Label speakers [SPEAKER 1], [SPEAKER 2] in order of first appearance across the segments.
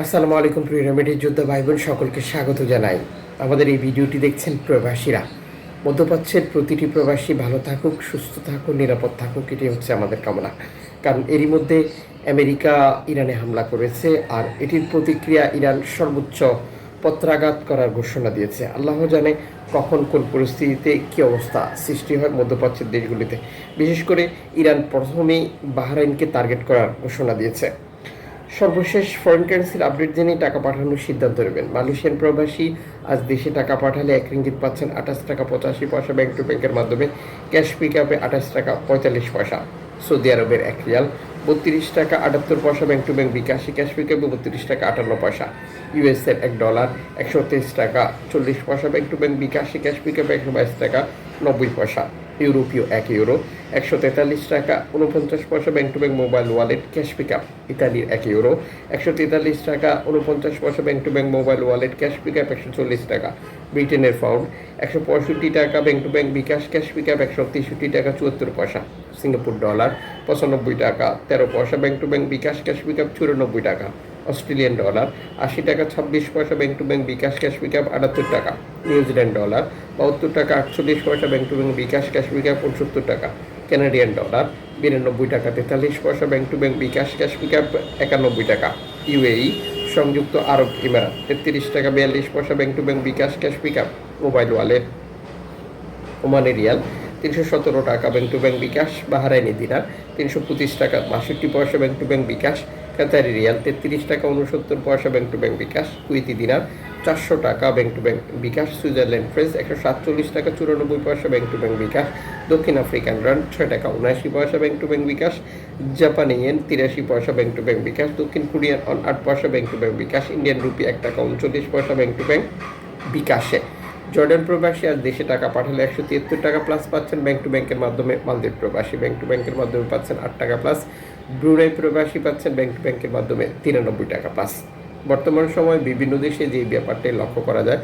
[SPEAKER 1] আসসালামু আলাইকুম প্রিয় রেমেডি যোদ্ধা ভাই বোন সকলকে স্বাগত জানাই। আমাদের এই ভিডিওটি দেখছেন প্রবাসীরা। মধ্যপ্রাচ্যের প্রতিটি প্রবাসী ভালো থাকুক, সুস্থ থাকুক, নিরাপদ থাকুক, এটি হচ্ছে আমাদের কামনা। কারণ এরই মধ্যে আমেরিকা ইরানে হামলা করেছে, আর এটির প্রতিক্রিয়া ইরান সর্বোচ্চ পত্রাঘাত করার ঘোষণা দিয়েছে। আল্লাহ জানে কখন কোন পরিস্থিতিতে কী অবস্থা সৃষ্টি হয় মধ্যপ্রাচ্যের দেশগুলিতে। বিশেষ করে ইরান প্রথমেই বাহরাইনকে টার্গেট করার ঘোষণা দিয়েছে। সর্বশেষ ফরেন কারেন্সির আপডেট জেনে টাকা পাঠানোর সিদ্ধান্ত নেবেন। মালয়েশিয়ান প্রবাসী আজ দেশে টাকা পাঠালে 1 রিঙ্গিত পাচ্ছেন 28 টাকা 85 পয়সা ব্যাংক টু ব্যাংকের মাধ্যমে। ক্যাশ পিক আপে 28 টাকা 45 পয়সা। সৌদি আরবের 1 রিয়াল 32 টাকা 78 পয়সা ব্যাংক টু ব্যাংক বিকাশে। ক্যাশ পিক আপে 32 টাকা 58 পয়সা। ইউএসের $1 123 টাকা 40 পয়সা ব্যাংক টু ব্যাংক বিকাশে। ক্যাশ পিক আপে 122 টাকা 90 পয়সা। ইউরোপীয় 1 ইউরো 143 টাকা 49 পয়সা bank to bank mobile wallet cash pick up. ইতালির 1 ইউরো 143 টাকা 49 পয়সা bank to bank mobile wallet cash pick up 140 টাকা। ব্রিটেনের পাউন্ড 165 টাকা bank to bank bKash. Cash pick up 163 টাকা 74 পয়সা। সিঙ্গাপুর ডলার 95 টাকা 13 পয়সা bank to bank bKash. Cash pick up 94 টাকা। অস্ট্রেলিয়ান ডলার 80 টাকা 26 পয়সা bank to bank bKash. Cash pick up 78 টাকা। নিউজিল্যান্ড ডলার 72 টাকা 48 পয়সা bank to bank bKash. Cash pick up 69 টাকা। কানাডিয়ান ডলার 92 টাকা 43 পয়সা bank to bank bKash. Cash pick up 91 টাকা। ইউএই সংযুক্ত আরব ইমারাত 33 টাকা 42 পয়সা bank to bank bKash. Cash pick up. Mobile wallet Omani riyal 317 টাকা bank to bank bKash. Bahraini dinar 325 টাকা 62 পয়সা bank to bank bKash. Qatari riyal 33 টাকা 69 পয়সা bank to bank bKash. Kuwaiti dinar 400 টাকা bank to bank bKash. Switzerland franc 147 টাকা 94 পয়সা ব্যাংক টু ব্যাংক বিকাশ। দক্ষিণ African run 6 টাকা 79 পয়সা ব্যাংক টু ব্যাংক বিকাশ। জাপানি ইয়েন 83 পয়সা ব্যাংক টু ব্যাংক বিকাশ। দক্ষিণ কোরিয়ান অন 8 পয়সা bank to bank bKash. Indian rupee 1 টাকা 39 পয়সা ব্যাংক টু ব্যাংক বিকাশে। জর্ডান প্রবাসী আজ দেশে টাকা পাঠালে 173 টাকা প্লাস পাচ্ছেন ব্যাংক টু ব্যাংকের মাধ্যমে। মালদ্বীপ প্রবাসী ব্যাংক টু ব্যাংকের মাধ্যমে পাচ্ছেন 8 টাকা প্লাস। ব্রুনাই প্রবাসী পাচ্ছেন ব্যাংক টু ব্যাংকের মাধ্যমে 93 টাকা প্লাস। বর্তমান সময়ে বিভিন্ন দেশে যে ব্যাপারটি লক্ষ্য করা যায়,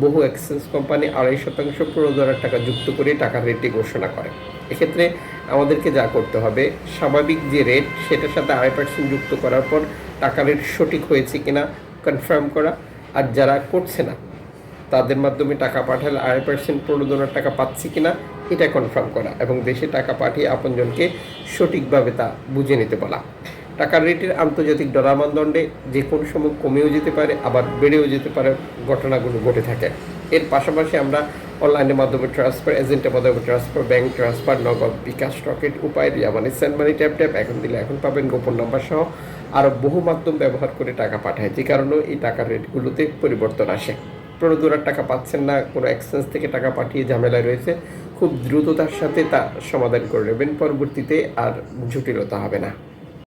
[SPEAKER 1] বহু এক্সচেঞ্জ কোম্পানি 2.5% $15,000 টাকা যুক্ত করে টাকার রেটটি ঘোষণা করে। এক্ষেত্রে আমাদেরকে যা করতে হবে, স্বাভাবিক যে রেট সেটার সাথে 2.5% যুক্ত করার পর টাকার রেট সঠিক হয়েছে কিনা কনফার্ম করা। আর যারা করছে না তাদের মাধ্যমে টাকা পাঠালে 2.5% $15,000 টাকা পাচ্ছি কিনা এটা কনফার্ম করা, এবং দেশে টাকা পাঠিয়ে আপনজনকে সঠিকভাবে তা বুঝে নিতে বলা। টাকার রেটের আন্তর্জাতিক ডলার মানদণ্ডে যে কোনো সময় কমেও যেতে পারে, আবার বেড়েও যেতে পারে, ঘটনাগুলো ঘটে থাকে। এর পাশাপাশি আমরা অনলাইনের মাধ্যমে ট্রান্সফার, এজেন্টের মাধ্যমে ট্রান্সফার, ব্যাংক ট্রান্সফার, নগদ, বিকাশ, রকেট, উপায়, রিয়া মানি, সেন্ড মানি, ট্যাপ ট্যাপ, এখন দিলে এখন পাবেন, গোপন নাম্বার সহ আরও বহু মাধ্যম ব্যবহার করে টাকা পাঠায়, যে কারণে এই টাকার রেটগুলোতে পরিবর্তন আসে। $15,000 টাকা পাচ্ছেন না, কোনো এক্সচেঞ্জ থেকে টাকা পাঠিয়ে ঝামেলায় রয়েছে, খুব দ্রুততার সাথে তা সমাধান করে নেবেন, পরবর্তীতে আর জটিলতা হবে না।